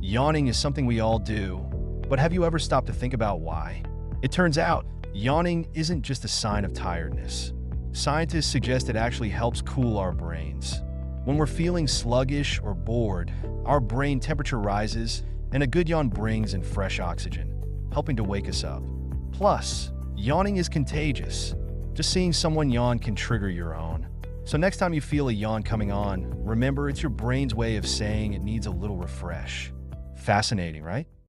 Yawning is something we all do, but have you ever stopped to think about why? It turns out, yawning isn't just a sign of tiredness. Scientists suggest it actually helps cool our brains. When we're feeling sluggish or bored, our brain temperature rises, and a good yawn brings in fresh oxygen, helping to wake us up. Plus, yawning is contagious. Just seeing someone yawn can trigger your own. So next time you feel a yawn coming on, remember it's your brain's way of saying it needs a little refresh. Fascinating, right?